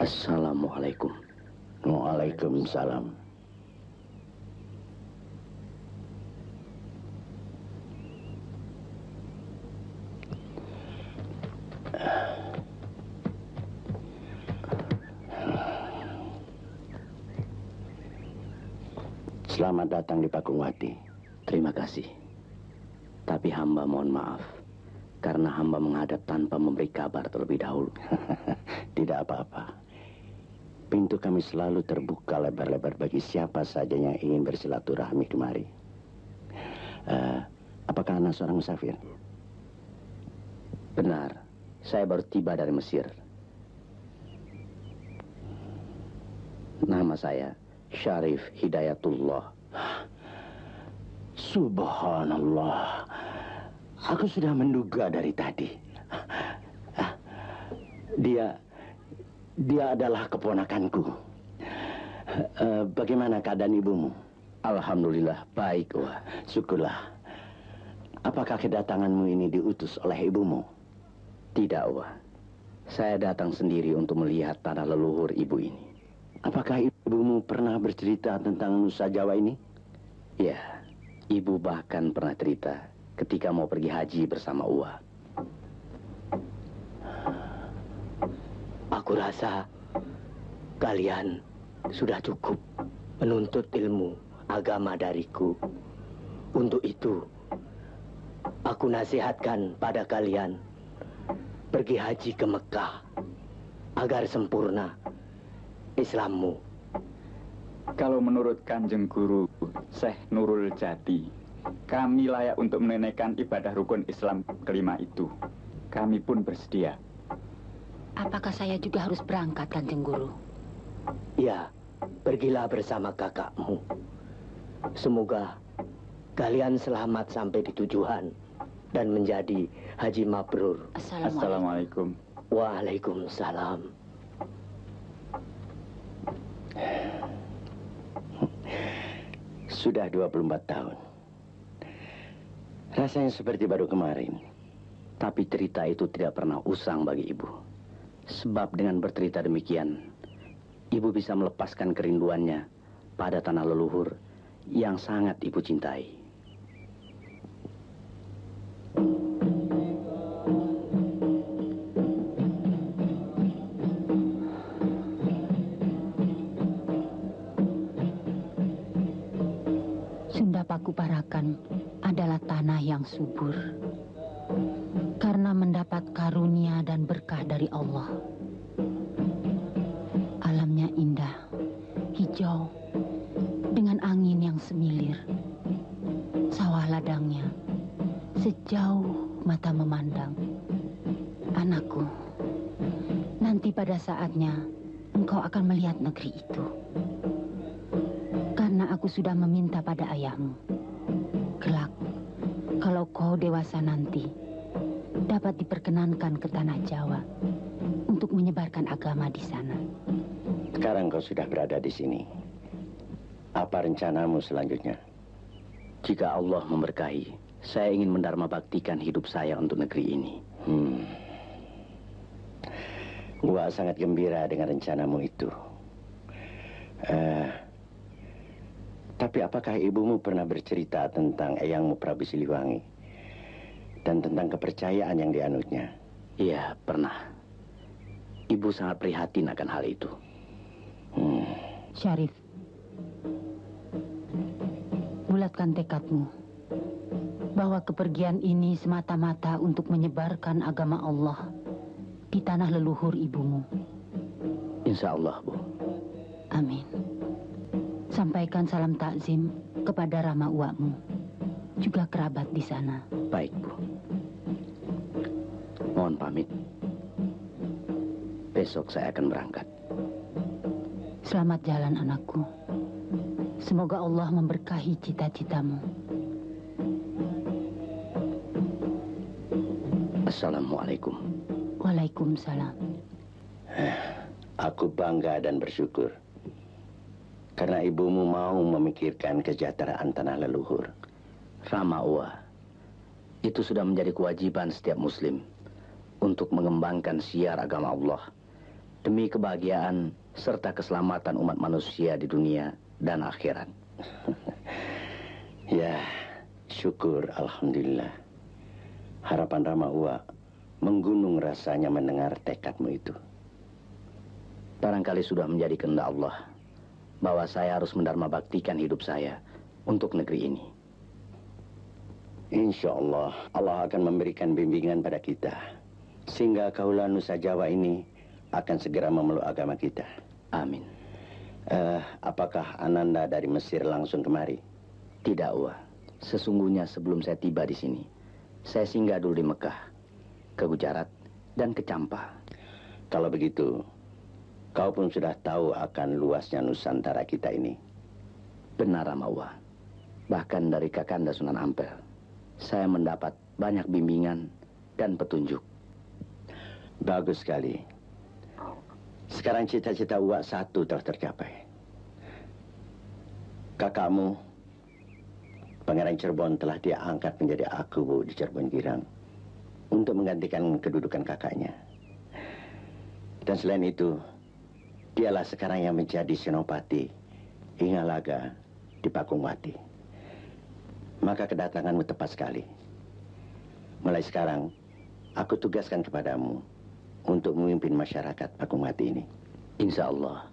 Assalamualaikum. Waalaikumsalam. Selamat datang di Pakungwati. Terima kasih. Tapi hamba mohon maaf, karena hamba menghadap tanpa memberi kabar terlebih dahulu. Tidak apa-apa. Pintu kami selalu terbuka lebar-lebar bagi siapa saja yang ingin bersilaturahmi kemari. Apakah Anda seorang musafir? Benar, saya baru tiba dari Mesir. Nama saya Syarif Hidayatullah. Subhanallah. Aku sudah menduga dari tadi. Dia adalah keponakanku. Bagaimana keadaan ibumu? Alhamdulillah baik, Wah. Syukurlah. Apakah kedatanganmu ini diutus oleh ibumu? Tidak, Wah. Saya datang sendiri untuk melihat tanah leluhur ibu ini. Apakah ibumu pernah bercerita tentang Nusa Jawa ini? Ya, ibu bahkan pernah cerita ketika mau pergi haji bersama Uwa. Aku rasa kalian sudah cukup menuntut ilmu agama dariku. Untuk itu, aku nasihatkan pada kalian pergi haji ke Mekah agar sempurna Islammu. Kalau menurut Kanjeng Guru Syekh Nurul Jati, kami layak untuk menunaikan ibadah rukun Islam kelima itu. Kami pun bersedia. Apakah saya juga harus berangkat, Kanjeng Guru? Ya, pergilah bersama kakakmu. Semoga kalian selamat sampai di tujuan dan menjadi haji mabrur. Assalamualaikum. Waalaikumsalam. Sudah 24 tahun. Rasanya seperti baru kemarin. Tapi cerita itu tidak pernah usang bagi ibu. Sebab dengan bercerita demikian, ibu bisa melepaskan kerinduannya pada tanah leluhur yang sangat ibu cintai. Sunda Pakuparakan adalah tanah yang subur karena mendapat karunia dan berkah dari Allah. Alamnya indah, hijau, dengan angin yang semilir. Sawah ladangnya sejauh mata memandang. Anakku, nanti pada saatnya engkau akan melihat negeri itu. Karena aku sudah meminta pada ayahmu, kelak, kalau kau dewasa nanti, dapat diperkenankan ke tanah Jawa untuk menyebarkan agama di sana. Sekarang kau sudah berada di sini. Apa rencanamu selanjutnya? Jika Allah memberkahi, saya ingin mendharma baktikan hidup saya untuk negeri ini. Gua sangat gembira dengan rencanamu itu. Tapi apakah ibumu pernah bercerita tentang eyangmu Prabu Siliwangi dan tentang kepercayaan yang dianutnya? Iya, pernah. Ibu sangat prihatin akan hal itu. Syarif, bulatkan tekadmu bahwa kepergian ini semata-mata untuk menyebarkan agama Allah di tanah leluhur ibumu. Insya Allah, Bu. Amin. Sampaikan salam takzim kepada Rama Uwakmu, juga kerabat di sana. Baik, Bu. Mohon pamit. Besok saya akan berangkat. Selamat jalan, anakku. Semoga Allah memberkahi cita-citamu. Assalamualaikum. Waalaikumsalam. Aku bangga dan bersyukur karena ibumu mau memikirkan kesejahteraan tanah leluhur. Rama Uwa, itu sudah menjadi kewajiban setiap muslim untuk mengembangkan siar agama Allah demi kebahagiaan serta keselamatan umat manusia di dunia dan akhirat. Ya, syukur alhamdulillah. Harapan Rama Uwa menggunung rasanya mendengar tekadmu itu. Barangkali sudah menjadi kehendak Allah bahwa saya harus mendharma baktikan hidup saya untuk negeri ini. Insya Allah, Allah akan memberikan bimbingan pada kita, sehingga kaulah Nusa Jawa ini akan segera memeluk agama kita. Amin. Apakah Ananda dari Mesir langsung kemari? Tidak, Uwa. Sesungguhnya sebelum saya tiba di sini, saya singgah dulu di Mekah, ke Gujarat, dan ke Campa. Kalau begitu, kau pun sudah tahu akan luasnya Nusantara kita ini. Benar, Rama Uwa. Bahkan dari Kakanda Sunan Ampel, saya mendapat banyak bimbingan dan petunjuk. Bagus sekali. Sekarang cita-cita Uwa satu telah tercapai. Kakakmu, Pangeran Cirebon, telah dia angkat menjadi Akubu di Cirebon Girang untuk menggantikan kedudukan kakaknya. Dan selain itu, dialah sekarang yang menjadi Senopati Ingalaga di Pakungwati. Maka kedatanganmu tepat sekali. Mulai sekarang, aku tugaskan kepadamu untuk memimpin masyarakat Pakungwati ini. Insya Allah.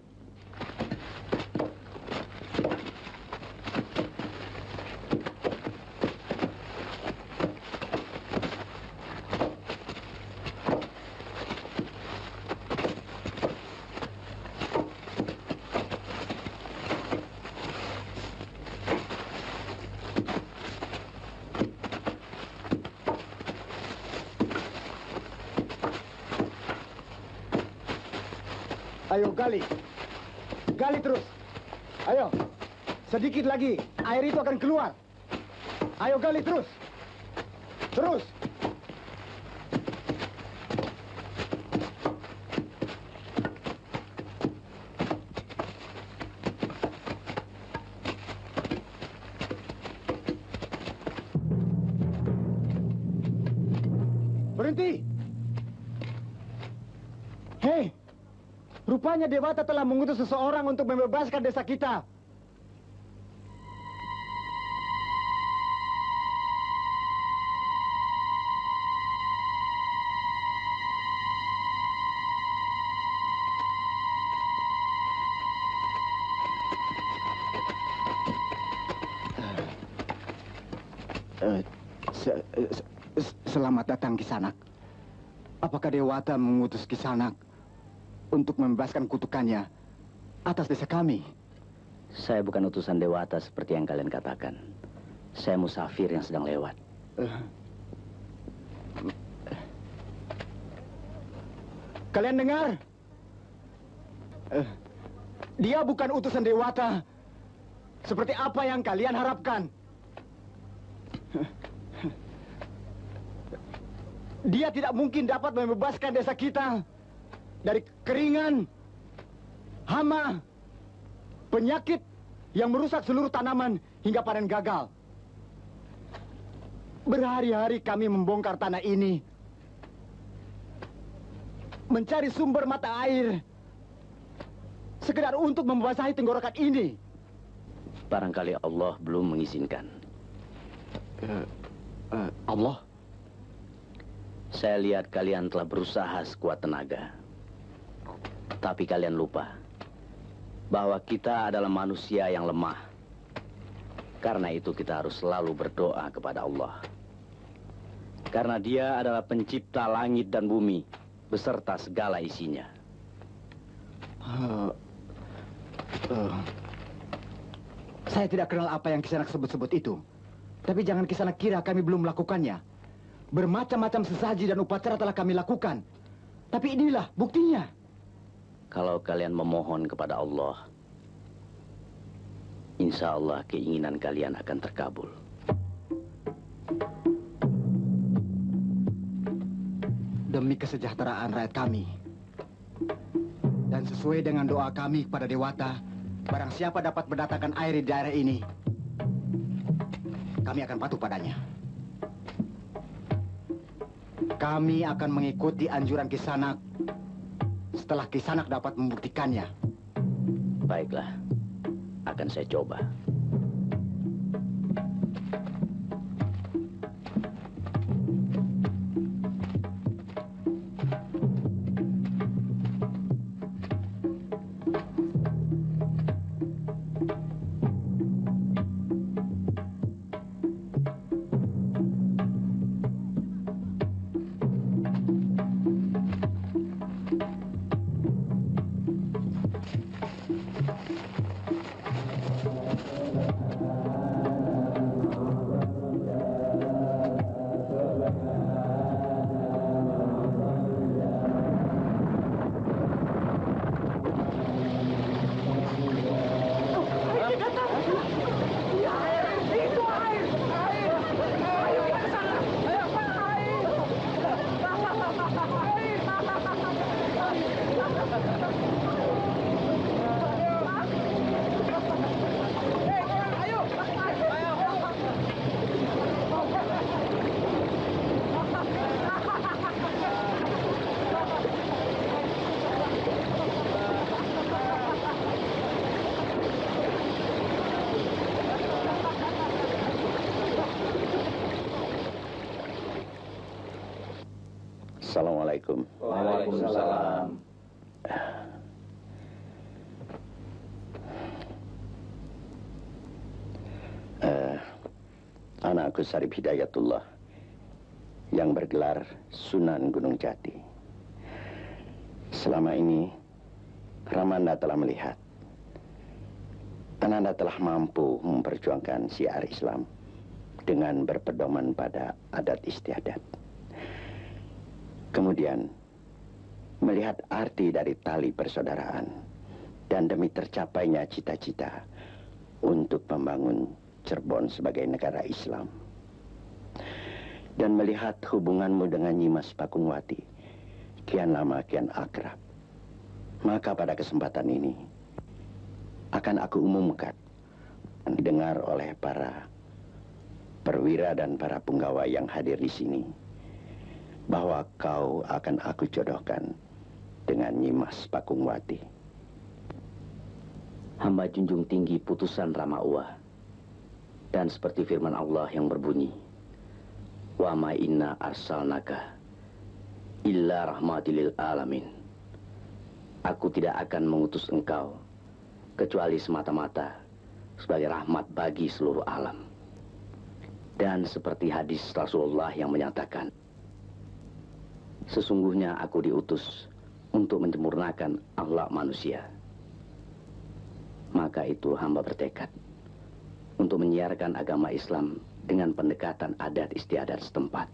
Ayo gali. Gali terus. Ayo. Sedikit lagi air itu akan keluar. Ayo gali terus. Terus. Berhenti. Hei. Rupanya Dewata telah mengutus seseorang untuk membebaskan desa kita. Selamat datang, Kisanak. Apakah Dewata mengutus Kisanak untuk membebaskan kutukannya atas desa kami? Saya bukan utusan Dewata seperti yang kalian katakan. Saya musafir yang sedang lewat. Kalian dengar? Dia bukan utusan Dewata seperti apa yang kalian harapkan. Dia tidak mungkin dapat membebaskan desa kita dari keringan, hama, penyakit yang merusak seluruh tanaman hingga panen gagal. Berhari-hari kami membongkar tanah ini, mencari sumber mata air, sekedar untuk membasahi tenggorokan ini. Barangkali Allah belum mengizinkan. Allah? Saya lihat kalian telah berusaha sekuat tenaga. Tapi kalian lupa bahwa kita adalah manusia yang lemah. Karena itu kita harus selalu berdoa kepada Allah. Karena Dia adalah pencipta langit dan bumi beserta segala isinya. Saya tidak kenal apa yang Kisanak sebut-sebut itu. Tapi jangan Kisanak kira kami belum melakukannya. Bermacam-macam sesaji dan upacara telah kami lakukan. Tapi inilah buktinya. Kalau kalian memohon kepada Allah, insya Allah keinginan kalian akan terkabul. Demi kesejahteraan rakyat kami. Dan sesuai dengan doa kami kepada Dewata, barang siapa dapat mendatangkan air di daerah ini, kami akan patuh padanya. Kami akan mengikuti anjuran Kisanak setelah Kisanak dapat membuktikannya. Baiklah, akan saya coba. Assalamualaikum. Waalaikumsalam. Anakku Sarip Hidayatullah yang bergelar Sunan Gunung Jati. Selama ini Ramanda telah melihat Ananda telah mampu memperjuangkan syiar Islam dengan berpedoman pada adat istiadat. Kemudian melihat arti dari tali persaudaraan dan demi tercapainya cita-cita untuk membangun Cirebon sebagai negara Islam. Dan melihat hubunganmu dengan Nyimas Pakungwati kian lama kian akrab. Maka pada kesempatan ini akan aku umumkan dan didengar oleh para perwira dan para punggawa yang hadir di sini bahwa kau akan aku jodohkan dengan Nyimas Pakungwati. Hamba junjung tinggi putusan Rama Uwa. Dan seperti firman Allah yang berbunyi, wa ma inna arsalnaka illa rahmatil alamin. Aku tidak akan mengutus engkau kecuali semata-mata sebagai rahmat bagi seluruh alam. Dan seperti hadis Rasulullah yang menyatakan, sesungguhnya aku diutus untuk menyempurnakan akhlak manusia. Maka itu hamba bertekad untuk menyiarkan agama Islam dengan pendekatan adat istiadat setempat.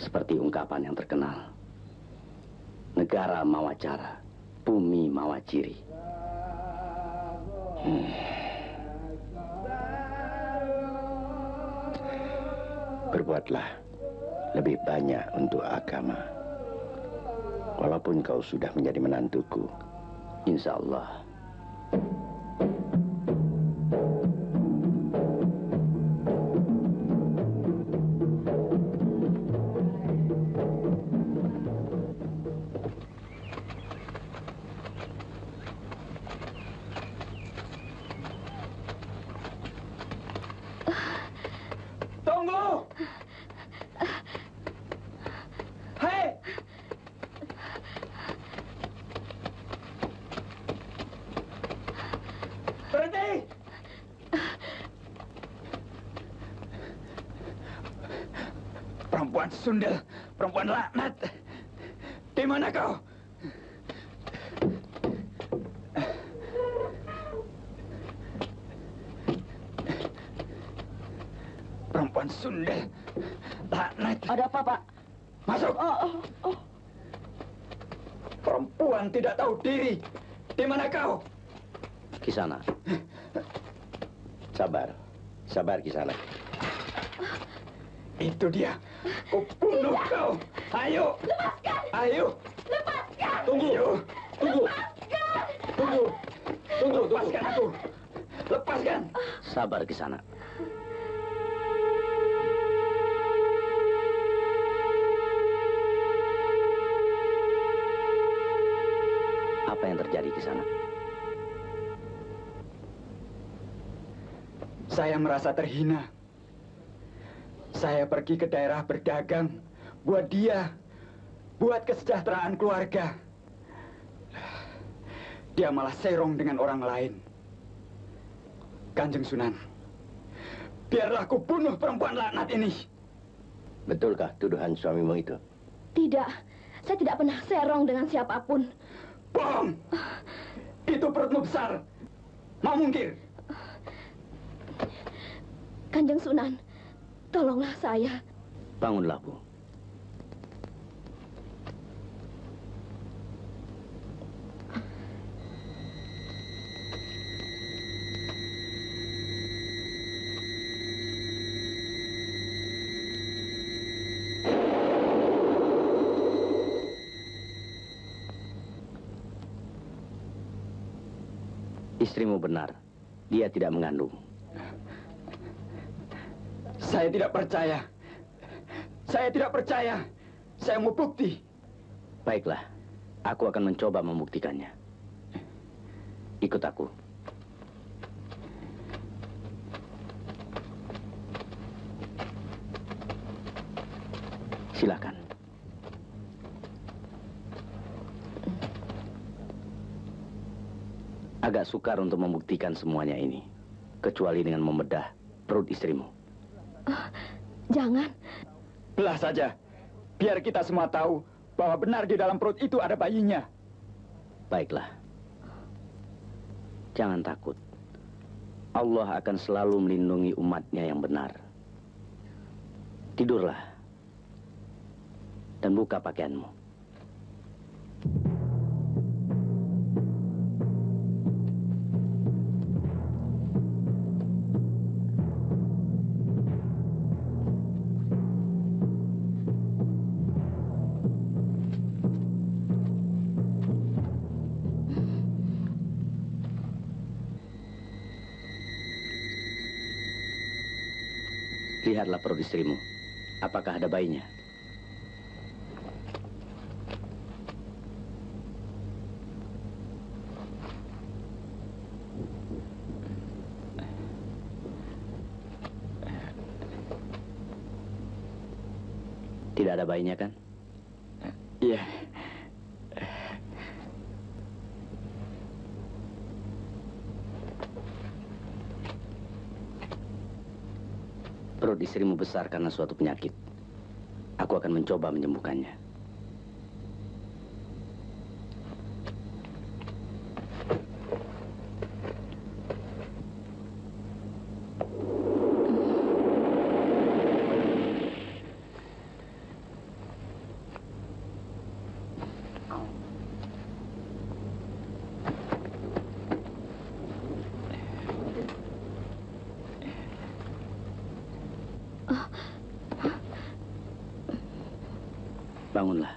Seperti ungkapan yang terkenal, negara mawa cara, bumi mawa ciri. Berbuatlah lebih banyak untuk agama. Walaupun kau sudah menjadi menantuku. Insya Allah. Tunggu! Hei! Berhenti! Perempuan sundel, perempuan laknat. Di mana kau? Perempuan sundel, laknat. Ada apa, Pak? Masuk. Perempuan tidak tahu diri. Di mana kau? Kisana. Sabar. Sabar Kisanak. Itu dia. Kubunuh kau. Ayo. Lepaskan! Ayo. Lepaskan! Tunggu. Tunggu. Lepaskan! Tunggu. Tunggu. Lepaskan aku. Lepaskan. Sabar Kisana. Apa yang terjadi di sana? Saya merasa terhina. Saya pergi ke daerah berdagang buat dia, buat kesejahteraan keluarga. Dia malah serong dengan orang lain. Kanjeng Sunan, biarlah aku bunuh perempuan laknat ini. Betulkah tuduhan suamimu itu? Tidak, saya tidak pernah serong dengan siapapun. Bohong! Itu perutmu besar. Mau mungkir? Kanjeng Sunan, tolonglah saya. Bangunlah, Bu. Istrimu benar. Dia tidak mengandung. Saya tidak percaya. Saya tidak percaya. Saya mau bukti. Baiklah. Aku akan mencoba membuktikannya. Ikut aku. Silakan. Agak sukar untuk membuktikan semuanya ini. Kecuali dengan membedah perut istrimu. Jangan. Belah saja. Biar kita semua tahu bahwa benar di dalam perut itu ada bayinya. Baiklah. Jangan takut. Allah akan selalu melindungi umatnya yang benar. Tidurlah. Dan buka pakaianmu. Lihatlah perut istrimu. Apakah ada bayinya? Tidak ada bayinya, kan? Iya. Perut istrimu besar karena suatu penyakit. Aku akan mencoba menyembuhkannya. Bangunlah.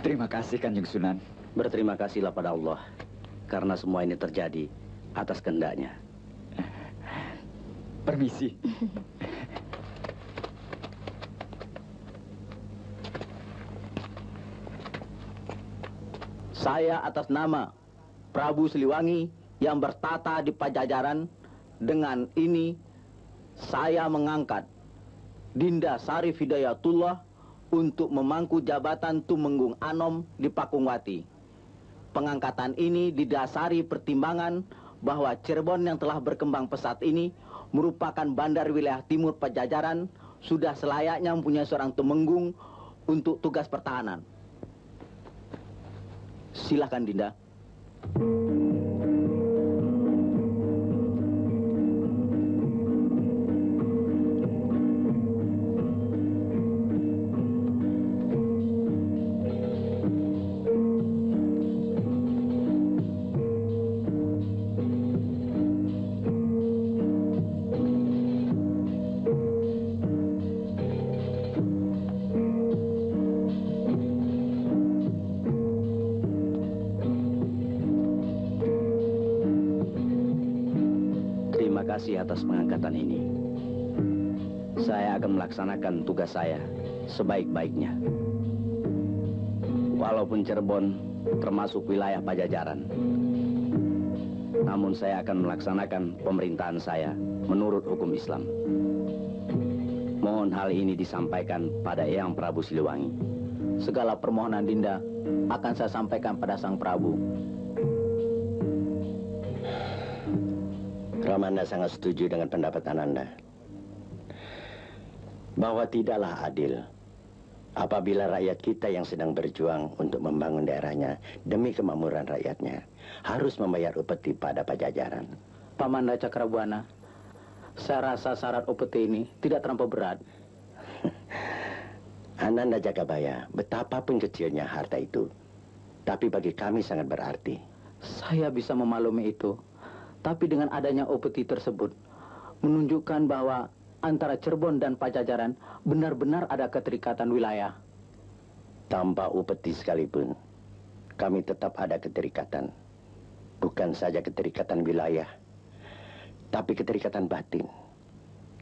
Terima kasih, Kanjeng Sunan. Berterima kasihlah pada Allah. Karena semua ini terjadi atas kehendaknya. Permisi. Saya atas nama Prabu Siliwangi yang bertata di Pajajaran, dengan ini saya mengangkat Dinda Sarif Hidayatullah untuk memangku jabatan Tumenggung Anom di Pakungwati. Pengangkatan ini didasari pertimbangan bahwa Cirebon yang telah berkembang pesat ini merupakan bandar wilayah timur Pajajaran, sudah selayaknya mempunyai seorang Tumenggung untuk tugas pertahanan. Silakan, Dinda. Terima kasih atas pengangkatan ini. Saya akan melaksanakan tugas saya sebaik-baiknya. Walaupun Cirebon termasuk wilayah Pajajaran, namun saya akan melaksanakan pemerintahan saya menurut hukum Islam. Mohon hal ini disampaikan pada Eyang Prabu Siliwangi. Segala permohonan Dinda akan saya sampaikan pada Sang Prabu. Ramanda sangat setuju dengan pendapat Ananda. Bahwa tidaklah adil apabila rakyat kita yang sedang berjuang untuk membangun daerahnya demi kemakmuran rakyatnya harus membayar upeti pada Pajajaran. Pamanda Cakrabuana, saya rasa syarat upeti ini tidak terlampau berat. Ananda Jagabaya, betapapun kecilnya harta itu, tapi bagi kami sangat berarti. Saya bisa memaklumi itu, tapi dengan adanya upeti tersebut menunjukkan bahwa antara Cirebon dan Pajajaran benar-benar ada keterikatan wilayah. Tanpa upeti sekalipun, kami tetap ada keterikatan. Bukan saja keterikatan wilayah, tapi keterikatan batin,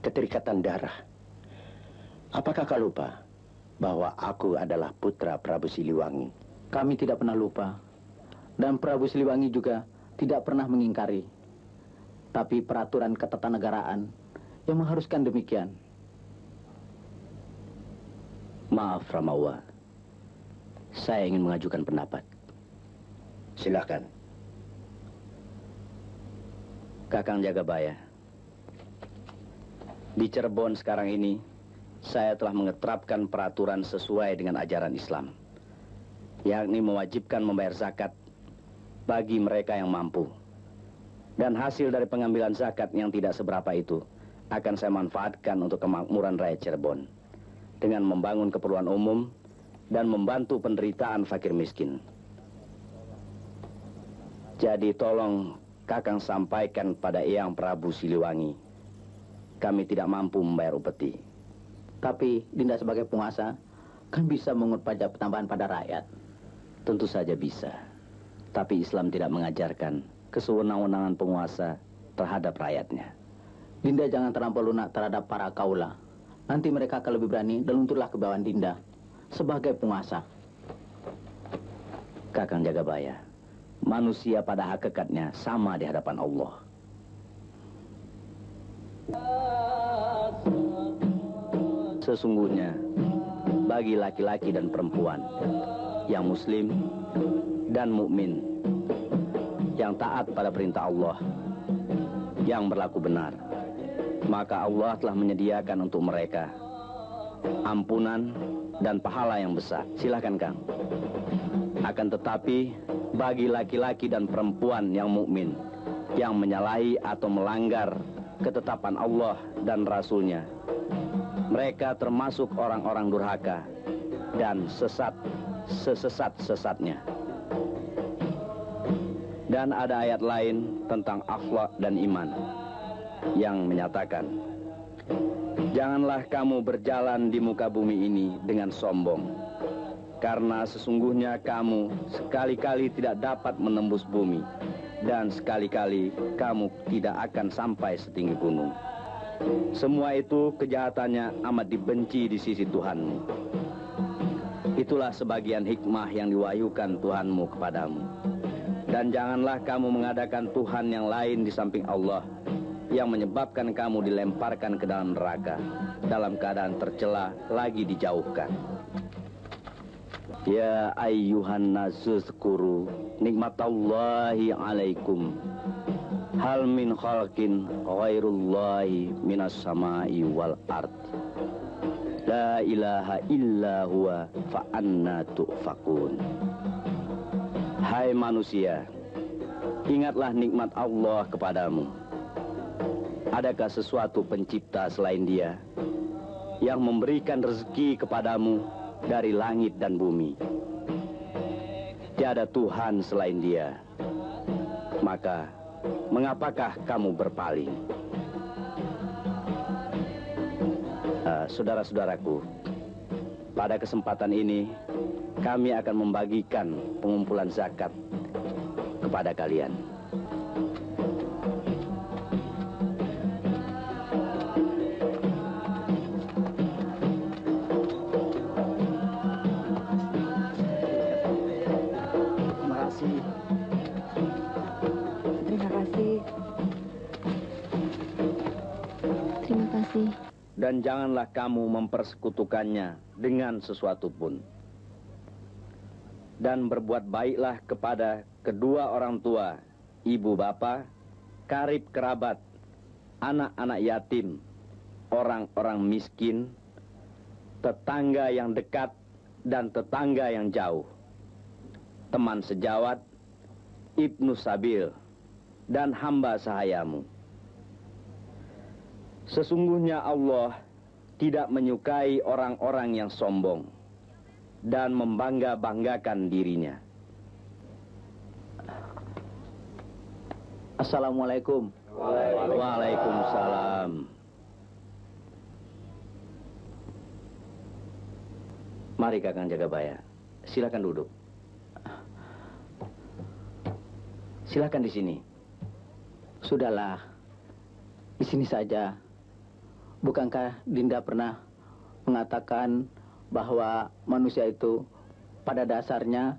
keterikatan darah. Apakah kau lupa bahwa aku adalah putra Prabu Siliwangi? Kami tidak pernah lupa, dan Prabu Siliwangi juga tidak pernah mengingkari. Tapi peraturan ketatanegaraan yang mengharuskan demikian. Maaf Ramawa, saya ingin mengajukan pendapat. Silakan. Kakang Jagabaya, di Cirebon sekarang ini saya telah mengeterapkan peraturan sesuai dengan ajaran Islam, yakni mewajibkan membayar zakat bagi mereka yang mampu. Dan hasil dari pengambilan zakat yang tidak seberapa itu akan saya manfaatkan untuk kemakmuran rakyat Cirebon dengan membangun keperluan umum dan membantu penderitaan fakir miskin. Jadi tolong Kakang sampaikan pada Eyang Prabu Siliwangi, kami tidak mampu membayar upeti. Tapi Dinda sebagai penguasa kan bisa mengut pajak tambahan pada rakyat. Tentu saja bisa, tapi Islam tidak mengajarkan kesewenang-wenangan penguasa terhadap rakyatnya. Dinda jangan terlampau lunak terhadap para kaula. Nanti mereka akan lebih berani dan lunturlah ke bawah Dinda sebagai penguasa. Kakang Jagabaya, manusia pada hakikatnya sama di hadapan Allah. Sesungguhnya bagi laki-laki dan perempuan yang muslim dan mukmin, yang taat pada perintah Allah, yang berlaku benar, maka Allah telah menyediakan untuk mereka ampunan dan pahala yang besar. Silakan Kang. Akan tetapi bagi laki-laki dan perempuan yang mukmin yang menyalahi atau melanggar ketetapan Allah dan Rasul-Nya, mereka termasuk orang-orang durhaka dan sesat sesesat-sesatnya. Dan ada ayat lain tentang akhlak dan iman yang menyatakan, janganlah kamu berjalan di muka bumi ini dengan sombong, karena sesungguhnya kamu sekali-kali tidak dapat menembus bumi, dan sekali-kali kamu tidak akan sampai setinggi gunung. Semua itu kejahatannya amat dibenci di sisi Tuhanmu. Itulah sebagian hikmah yang diwahyukan Tuhanmu kepadamu. Dan janganlah kamu mengadakan Tuhan yang lain di samping Allah, yang menyebabkan kamu dilemparkan ke dalam neraka dalam keadaan tercela lagi dijauhkan. Ya ayyuhan nasu zkuru nikmatallahi alaikum, hal min khalqin ghairullahi minas samai wal ard, la ilaha illa huwa fa anna tu'fakun. Hai manusia, ingatlah nikmat Allah kepadamu. Adakah sesuatu pencipta selain Dia yang memberikan rezeki kepadamu dari langit dan bumi? Tiada Tuhan selain Dia. Maka mengapakah kamu berpaling? Saudara-saudaraku, pada kesempatan ini kami akan membagikan pengumpulan zakat kepada kalian. dan janganlah kamu mempersekutukannya dengan sesuatu pun. Dan berbuat baiklah kepada kedua orang tua, ibu bapa, karib kerabat, anak-anak yatim, orang-orang miskin, tetangga yang dekat dan tetangga yang jauh, teman sejawat, ibnu sabil, dan hamba sahayamu. Sesungguhnya Allah tidak menyukai orang-orang yang sombong dan membangga-banggakan dirinya. Assalamualaikum. Waalaikumsalam. Mari Kakang Jagabaya, silakan duduk. Silakan di sini. Sudahlah, di sini saja. Bukankah Dinda pernah mengatakan bahwa manusia itu pada dasarnya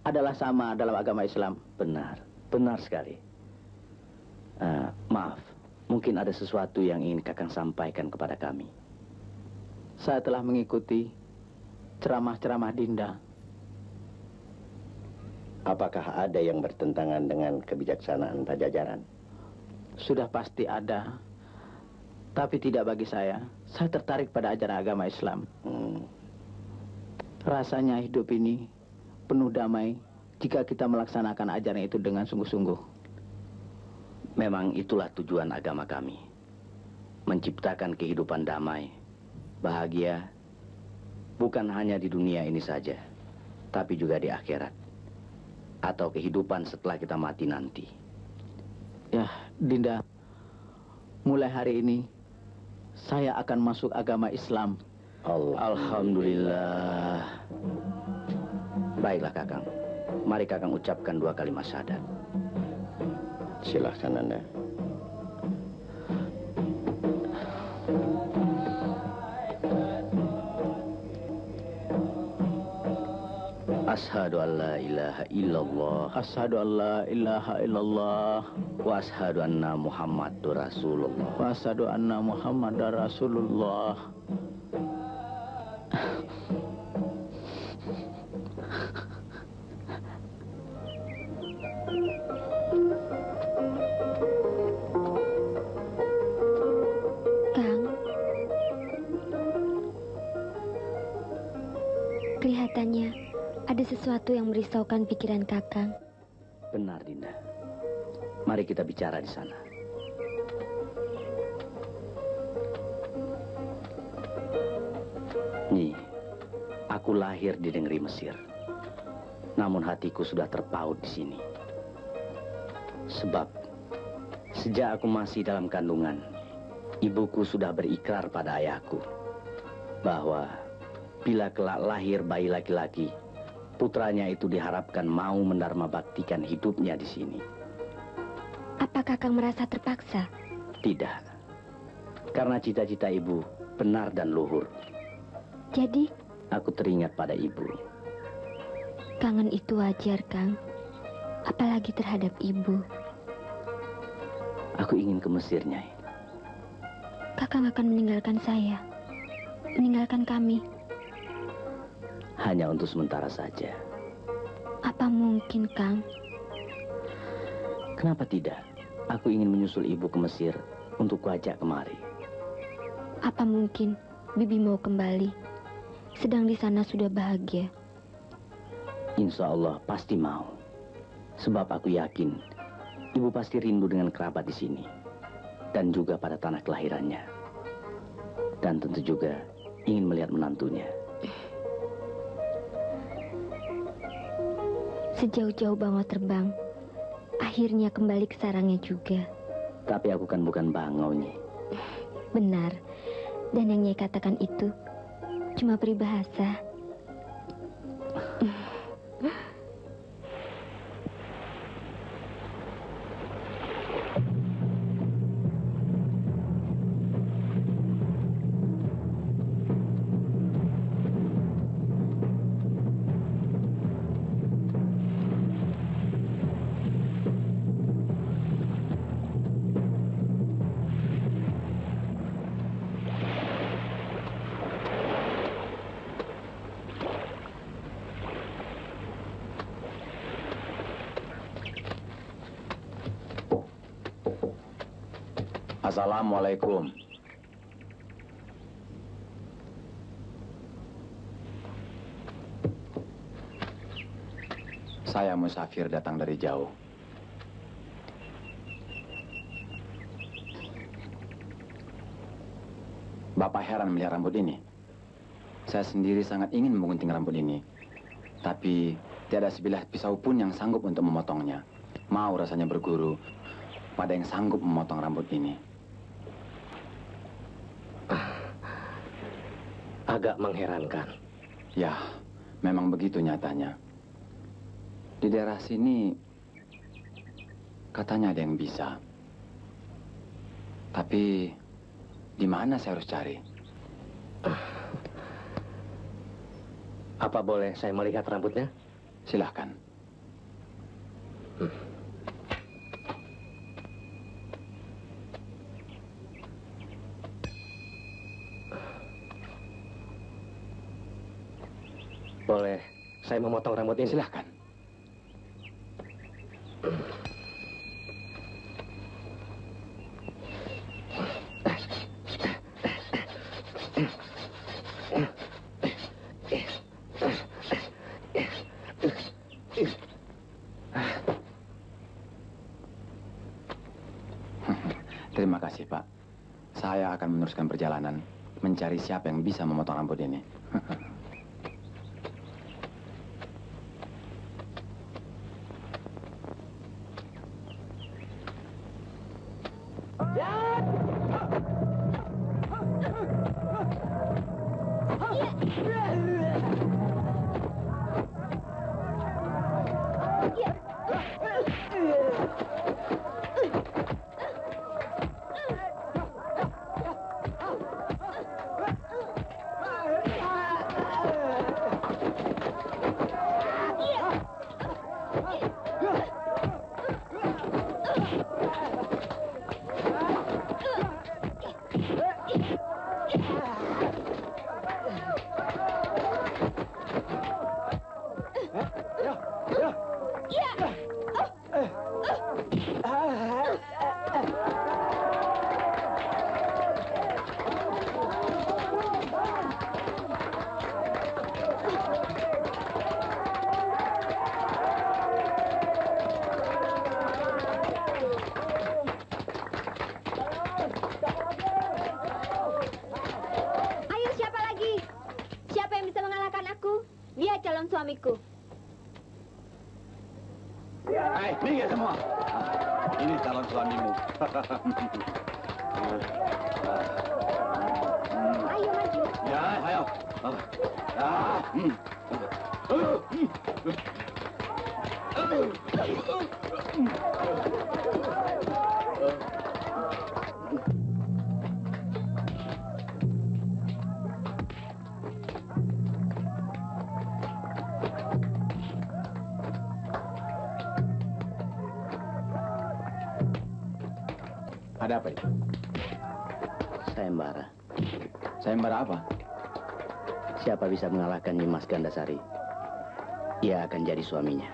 adalah sama dalam agama Islam? Benar, benar sekali. Maaf, mungkin ada sesuatu yang ingin Kakang sampaikan kepada kami. Saya telah mengikuti ceramah-ceramah Dinda. Apakah ada yang bertentangan dengan kebijaksanaan Pajajaran? Sudah pasti ada. Tapi tidak bagi saya. Saya tertarik pada ajaran agama Islam. Rasanya hidup ini penuh damai jika kita melaksanakan ajaran itu dengan sungguh-sungguh. Memang itulah tujuan agama kami. Menciptakan kehidupan damai, bahagia, bukan hanya di dunia ini saja, tapi juga di akhirat. Atau kehidupan setelah kita mati nanti. Ya, Dinda, mulai hari ini saya akan masuk agama Islam. Alhamdulillah. Baiklah Kakang, mari Kakang ucapkan 2 kalimat syahadat. Silahkan Anda. Ashhadu an la ilaha illallah. Asyhadu an la ilaha illallah. Wa ashhadu anna Muhammadur Rasulullah. Wa asyhadu anna Muhammadar Rasulullah. Kang, kelihatannya ada sesuatu yang merisaukan pikiran Kakang. Benar, Dinda. Mari kita bicara di sana. Nyi, aku lahir di negeri Mesir. Namun hatiku sudah terpaut di sini. Sebab sejak aku masih dalam kandungan, ibuku sudah berikrar pada ayahku bahwa bila kelak lahir bayi laki-laki, putranya itu diharapkan mau mendarma baktikan hidupnya di sini. Apa Kakang merasa terpaksa? Tidak. Karena cita-cita ibu benar dan luhur. Jadi, aku teringat pada ibu. kangen itu wajar, Kang. Apalagi terhadap ibu. Aku ingin ke Mesir, Nyai. Kakang akan meninggalkan saya. Meninggalkan kami. Hanya untuk sementara saja. Apa mungkin, Kang? Kenapa tidak? Aku ingin menyusul ibu ke Mesir untuk kuajak kemari. Apa mungkin Bibi mau kembali? Sedang di sana sudah bahagia. Insya Allah pasti mau. Sebab aku yakin ibu pasti rindu dengan kerabat di sini. Dan juga pada tanah kelahirannya. Dan tentu juga ingin melihat menantunya. Sejauh-jauh bangau terbang, akhirnya kembali ke sarangnya juga. Tapi aku kan bukan bangau, Nyi. Benar. Dan yang Nyai katakan itu cuma peribahasa. Assalamualaikum. Saya musafir datang dari jauh. Bapak heran melihat rambut ini. Saya sendiri sangat ingin menggunting rambut ini. Tapi tiada sebilah pisau pun yang sanggup untuk memotongnya. Mau rasanya berguru pada yang sanggup memotong rambut ini. Agak mengherankan. Ya, memang begitu nyatanya. Di daerah sini katanya ada yang bisa. Tapi di mana saya harus cari? Apa boleh saya melihat rambutnya? Silahkan. Boleh saya memotong rambut ini? Silahkan. Terima kasih, Pak. Saya akan meneruskan perjalanan mencari siapa yang bisa memotong rambut ini. Suamiku. Hai, minggir semua. Ini calon suamimu. Ayo maju. Ya, ayo. Ada apa itu? Sayembara. Sayembara apa? Siapa bisa mengalahkan Nyimas Gandasari, ia akan jadi suaminya.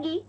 lagi.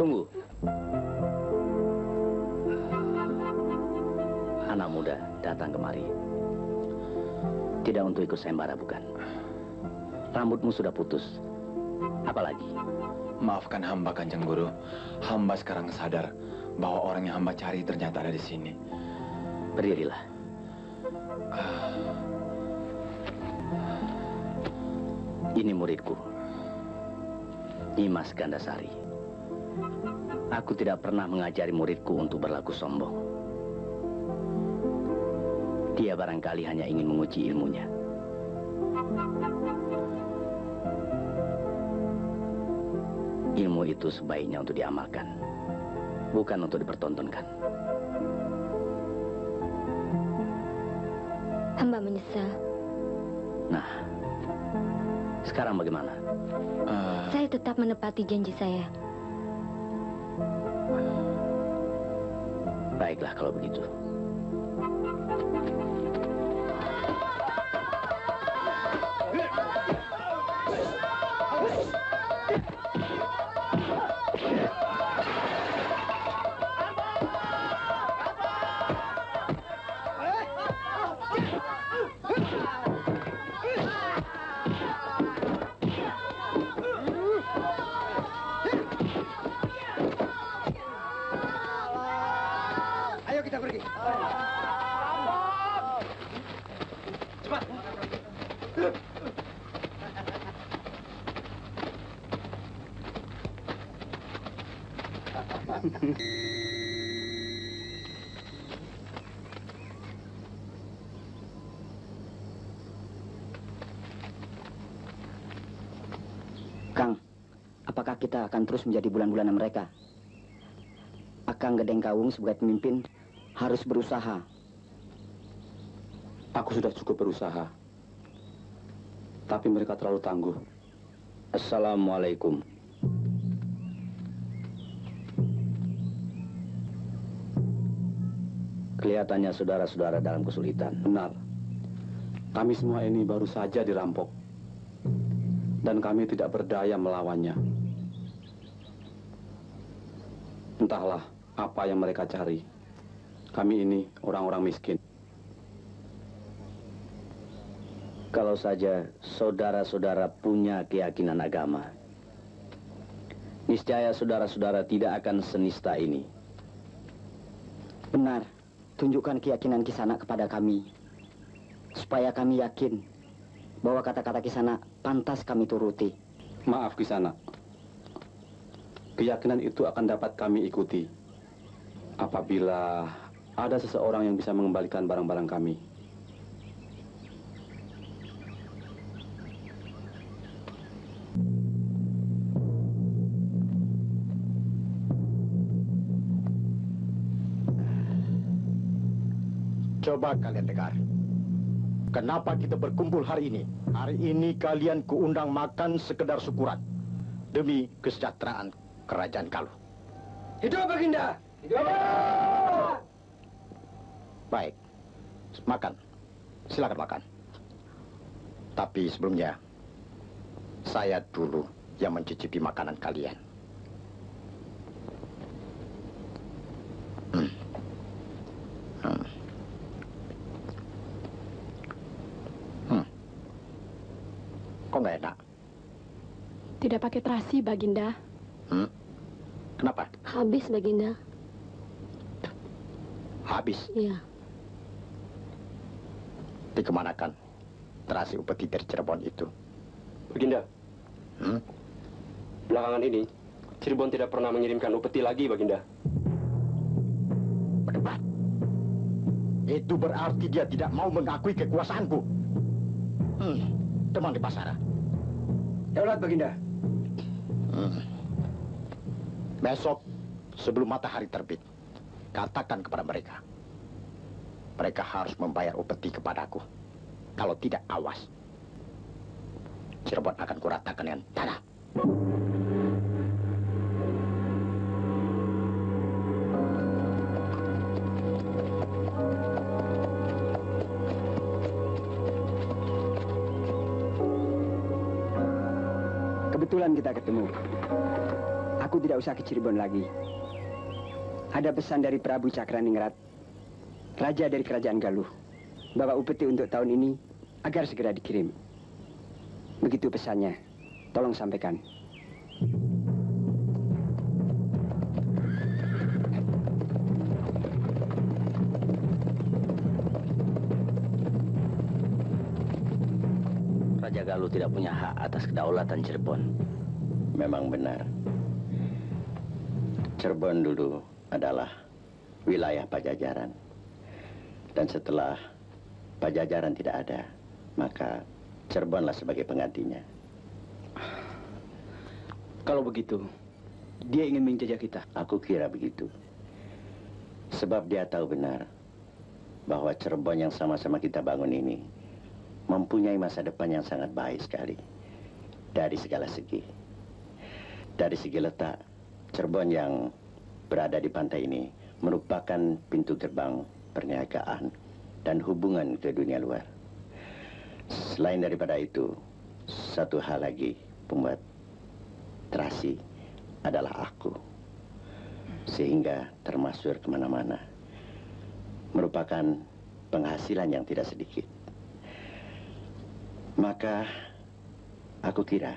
Tunggu. Anak muda datang kemari. Tidak untuk ikut sayembara, bukan? Rambutmu sudah putus. Apalagi? Maafkan hamba, Kanjeng Guru. Hamba sekarang sadar bahwa orang yang hamba cari ternyata ada di sini. Berdirilah. Ini muridku, Nyimas Gandasari. Aku tidak pernah mengajari muridku untuk berlaku sombong. Dia barangkali hanya ingin menguji ilmunya. Ilmu itu sebaiknya untuk diamalkan, bukan untuk dipertontonkan. Hamba menyesal. Nah, sekarang bagaimana? Saya tetap menepati janji saya. Baiklah kalau begitu. Ayo kita pergi. Cepat. Kang, apakah kita akan terus menjadi bulan-bulanan mereka? Akang Gedeng Kawung sebagai pemimpin harus berusaha. Aku sudah cukup berusaha. Tapi mereka terlalu tangguh. Assalamualaikum. Kelihatannya saudara-saudara dalam kesulitan. Benar. Kami semua ini baru saja dirampok. Dan kami tidak berdaya melawannya. Entahlah apa yang mereka cari. Kami ini orang-orang miskin. Kalau saja saudara-saudara punya keyakinan agama, niscaya saudara-saudara tidak akan senista ini. Benar, tunjukkan keyakinan Kisana kepada kami, supaya kami yakin bahwa kata-kata Kisana pantas kami turuti. Maaf Kisana, keyakinan itu akan dapat kami ikuti apabila ada seseorang yang bisa mengembalikan barang-barang kami. Coba kalian dengar. Kenapa kita berkumpul hari ini? Hari ini kalian kuundang makan sekedar syukuran demi kesejahteraan kerajaan Galuh. Hidup Baginda! Hidup! Baik, makan. Silakan makan. Tapi sebelumnya, saya dulu yang mencicipi makanan kalian. Kok nggak enak? Tidak pakai terasi, Baginda. Kenapa? Habis, Baginda. Habis? Iya. Dikemanakan terasi upeti dari Cirebon itu? Baginda, belakangan ini Cirebon tidak pernah mengirimkan upeti lagi, Baginda. Berdebat. Itu berarti dia tidak mau mengakui kekuasaanku. Teman di pasar. Daulat, Baginda. Besok sebelum matahari terbit, katakan kepada mereka. Mereka harus membayar upeti kepadaku. Kalau tidak, awas. Cirebon akan kuratakan dengan tanah. Kebetulan kita ketemu. Aku tidak usah ke Cirebon lagi. Ada pesan dari Prabu Cakraningrat, Raja dari Kerajaan Galuh, bawa upeti untuk tahun ini agar segera dikirim. Begitu pesannya. Tolong sampaikan. Raja Galuh tidak punya hak atas kedaulatan Cirebon. Memang benar. Cirebon dulu adalah wilayah Pajajaran. Dan setelah Pajajaran tidak ada, maka Cirebonlah sebagai penggantinya. Kalau begitu, dia ingin menjajah kita. Aku kira begitu. Sebab dia tahu benar bahwa Cirebon yang sama-sama kita bangun ini mempunyai masa depan yang sangat baik sekali. Dari segala segi. Dari segi letak, Cirebon yang berada di pantai ini merupakan pintu gerbang perniagaan dan hubungan ke dunia luar. Selain daripada itu, satu hal lagi, pembuat terasi adalah aku. Sehingga termasuk kemana-mana. Merupakan penghasilan yang tidak sedikit. Maka, aku kira,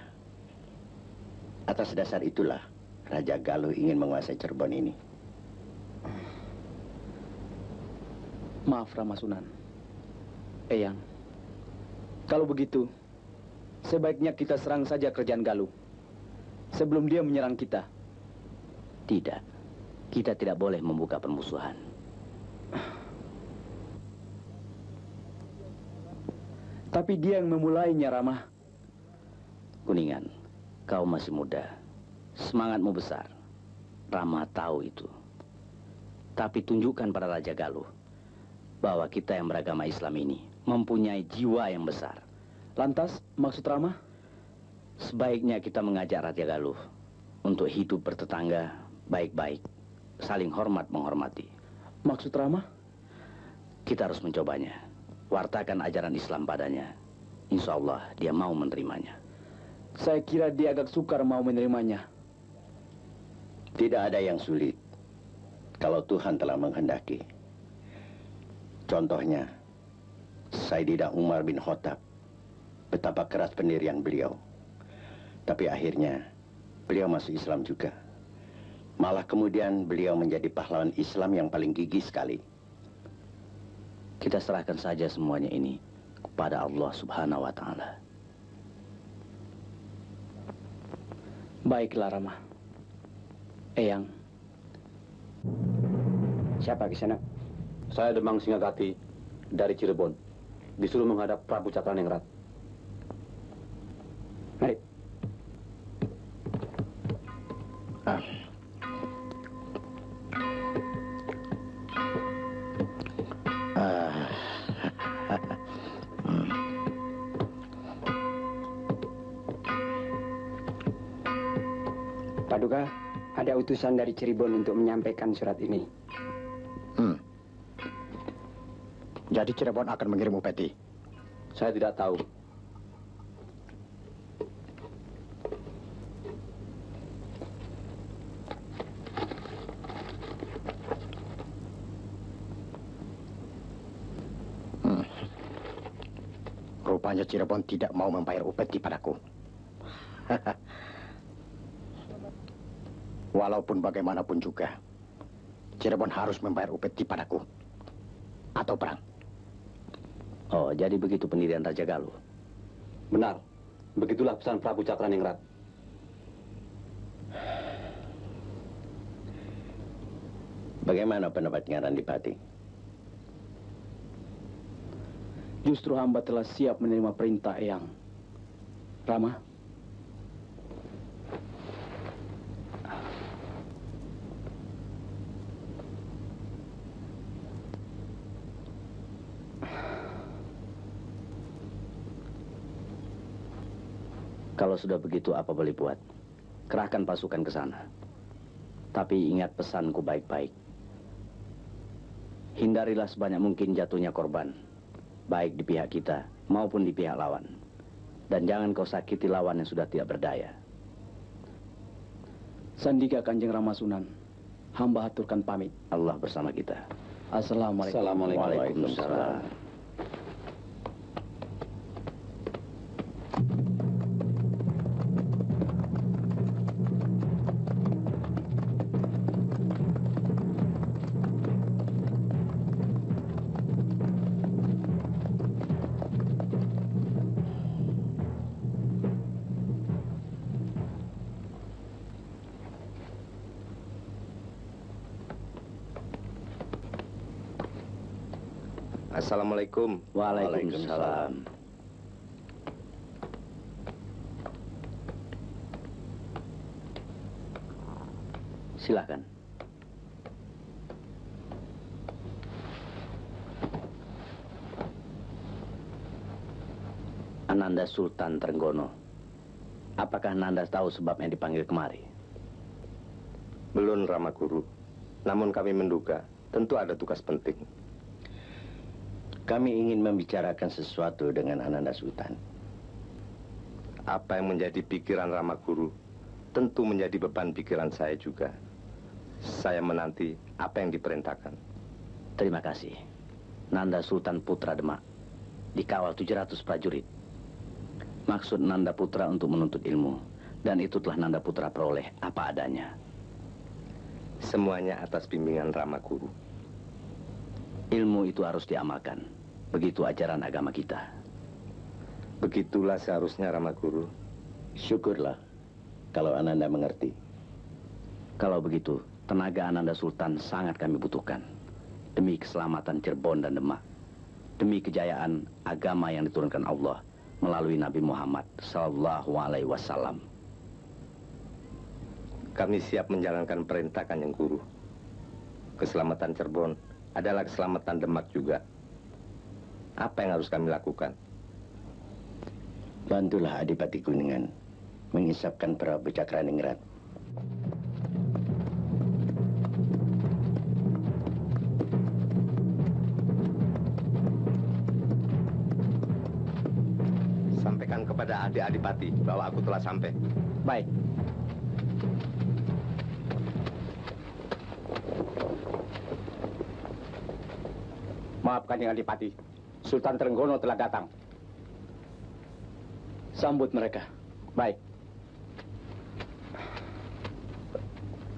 atas dasar itulah Raja Galuh ingin menguasai Cirebon ini. Maaf Ramasunan. Eyang, kalau begitu, sebaiknya kita serang saja kerajaan Galuh sebelum dia menyerang kita. Tidak, kita tidak boleh membuka permusuhan. Tapi dia yang memulainya, Rama. Kuningan, kau masih muda. Semangatmu besar. Rama tahu itu. Tapi tunjukkan pada Raja Galuh bahwa kita yang beragama Islam ini mempunyai jiwa yang besar. Lantas, maksud Rama? Sebaiknya kita mengajak Raja Galuh untuk hidup bertetangga baik-baik, saling hormat menghormati. Maksud Rama? Kita harus mencobanya. Wartakan ajaran Islam padanya. Insya Allah dia mau menerimanya. Saya kira dia agak sukar mau menerimanya. Tidak ada yang sulit kalau Tuhan telah menghendaki. Contohnya, Sayyidina Umar bin Khattab betapa keras pendirian beliau. Tapi akhirnya beliau masuk Islam juga. Malah kemudian beliau menjadi pahlawan Islam yang paling gigih sekali. Kita serahkan saja semuanya ini kepada Allah Subhanahu wa Ta'ala. Baiklah, Rama. Eyang. Siapa ke sana? Saya Demang Singgagati dari Cirebon. Disuruh menghadap Prabu Cakraningrat. Mari. Paduka, ada utusan dari Cirebon untuk menyampaikan surat ini. Jadi Cirebon akan mengirim upeti? Saya tidak tahu. Rupanya Cirebon tidak mau membayar upeti padaku. Walaupun bagaimanapun juga, Cirebon harus membayar upeti padaku. Atau perang. Oh, jadi begitu pendirian Raja Galuh? Benar. Begitulah pesan Prabu Cakraningrat. Bagaimana pendapatnya Randipati? Justru hamba telah siap menerima perintah Eyang. Rama. Kalau sudah begitu, apa boleh buat? Kerahkan pasukan ke sana. Tapi ingat pesanku baik-baik. Hindarilah sebanyak mungkin jatuhnya korban, baik di pihak kita maupun di pihak lawan. Dan jangan kau sakiti lawan yang sudah tidak berdaya. Sandika Kanjeng Rama Sunan, hamba aturkan pamit. Allah bersama kita. Assalamualaikum. Waalaikumsalam. Assalamualaikum. Waalaikumsalam. Silakan. Ananda Sultan Trenggono. Apakah Nanda tahu sebabnya dipanggil kemari? Belum, Rama Guru. Namun kami menduga tentu ada tugas penting. Kami ingin membicarakan sesuatu dengan Ananda Sultan. Apa yang menjadi pikiran Rama Guru tentu menjadi beban pikiran saya juga. Saya menanti apa yang diperintahkan. Terima kasih. Nanda Sultan Putra Demak dikawal 700 prajurit. Maksud Nanda Putra untuk menuntut ilmu, dan itu telah Nanda Putra peroleh apa adanya. Semuanya atas bimbingan Rama Guru. Ilmu itu harus diamalkan. Begitu ajaran agama kita. Begitulah seharusnya, Rama Guru. Syukurlah kalau Ananda mengerti. Kalau begitu, tenaga Ananda Sultan sangat kami butuhkan. Demi keselamatan Cirebon dan Demak. Demi kejayaan agama yang diturunkan Allah melalui Nabi Muhammad SAW. Kami siap menjalankan perintah Kanjeng Guru. Keselamatan Cirebon adalah keselamatan Demak juga. Apa yang harus kami lakukan? Bantulah Adipati Kuningan mengisapkan Prabu Cakraningrat. Sampaikan kepada adik Adipati bahwa aku telah sampai. Baik. Maaf Kanjeng Adipati, Sultan Trenggono telah datang. Sambut mereka. Baik.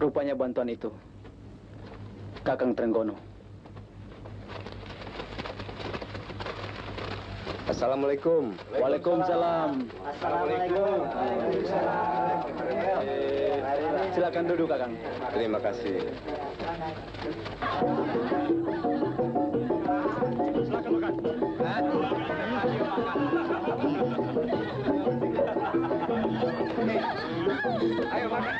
Rupanya bantuan itu Kakang Trenggono. Assalamualaikum. Waalaikumsalam. Assalamualaikum. Silakan duduk, Kakang. Terima kasih. Silakan makan. Ayo makan.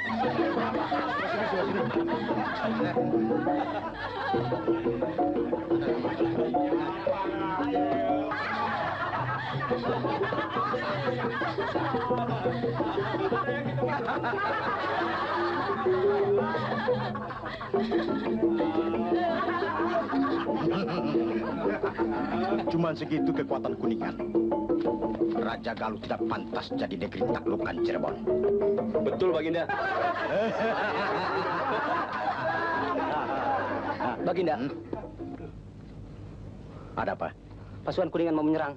Cuman segitu kekuatan Kuningan. Raja Galuh tidak pantas jadi negeri taklukan Cirebon. Betul, Baginda. Baginda. Ada apa? Pasukan Kuningan mau menyerang.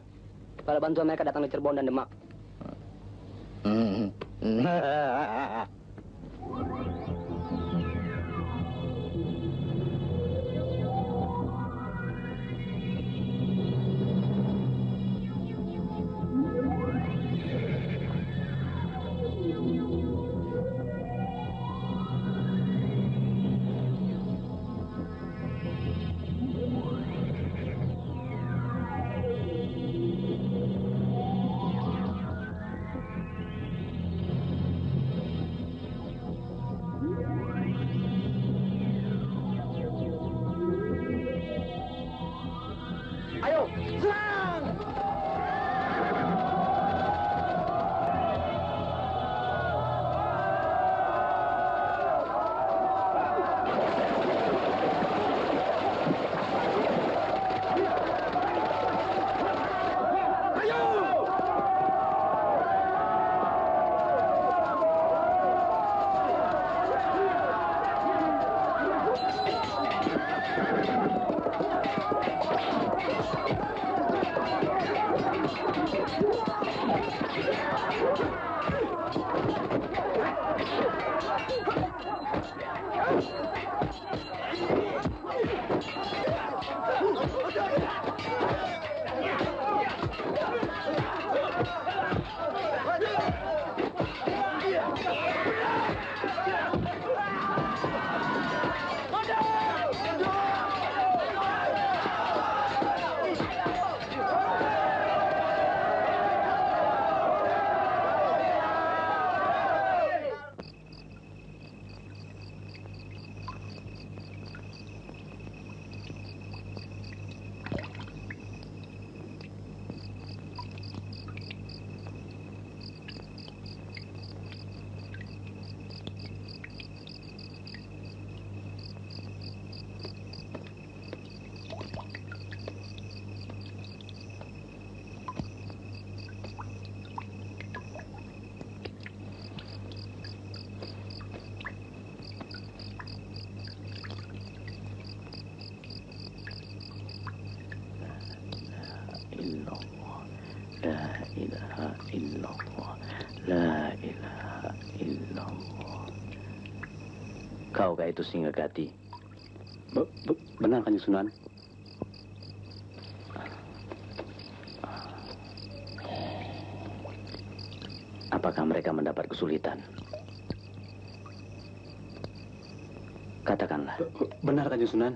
Bala bantuan mereka datang dari Cirebon dan Demak. Kaukah itu Singgagati? Benar, Kanjeng Sunan. Apakah mereka mendapat kesulitan? Katakanlah. Benar, Kanjeng Sunan.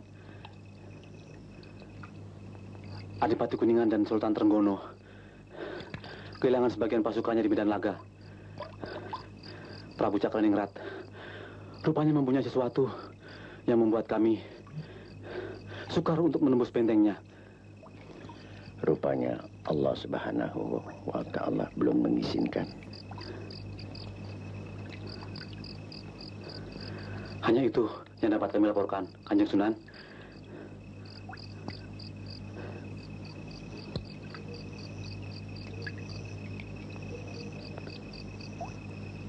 Adipati Kuningan dan Sultan Trenggono kehilangan sebagian pasukannya di medan laga. Prabu Cakraningrat rupanya mempunyai sesuatu yang membuat kami sukar untuk menembus bentengnya. Rupanya Allah Subhanahu wa Ta'ala belum mengizinkan. Hanya itu yang dapat kami laporkan, Kanjeng Sunan.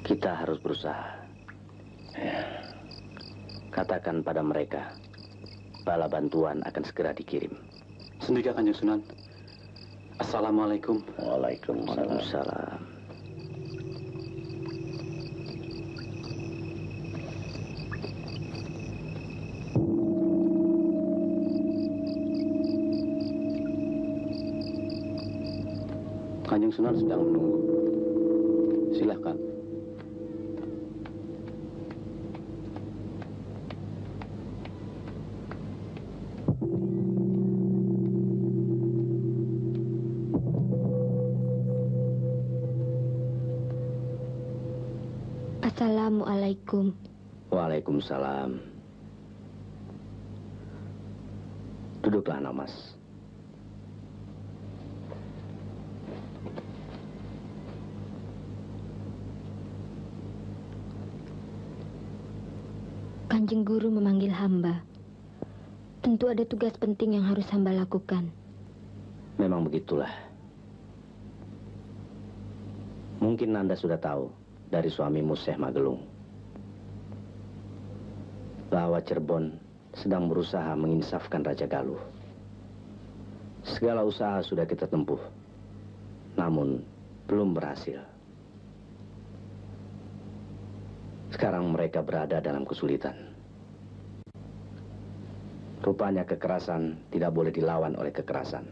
Kita harus berusaha. Katakan pada mereka, bala bantuan akan segera dikirim. Sendika, Kanjeng Sunan. Assalamualaikum. Waalaikumsalam. Waalaikumsalam. Kanjeng Sunan sedang menunggu. Silahkan. Assalamualaikum. Waalaikumsalam. Duduklah, Namas. Kanjeng Guru memanggil hamba. Tentu ada tugas penting yang harus hamba lakukan. Memang begitulah. Mungkin Nanda sudah tahu dari suamimu Syekh Magelung bahwa Cirebon sedang berusaha menginsafkan Raja Galuh. Segala usaha sudah kita tempuh, namun belum berhasil. Sekarang mereka berada dalam kesulitan. Rupanya kekerasan tidak boleh dilawan oleh kekerasan.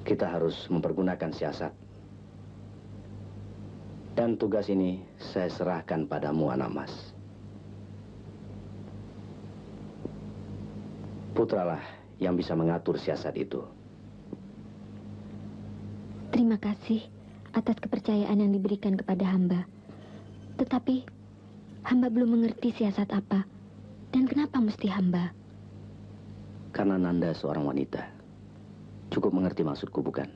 Kita harus mempergunakan siasat. Dan tugas ini saya serahkan padamu, anak mas. Putralah yang bisa mengatur siasat itu. Terima kasih atas kepercayaan yang diberikan kepada hamba. Tetapi hamba belum mengerti siasat apa dan kenapa mesti hamba. Karena Nanda seorang wanita. Cukup mengerti maksudku, bukan?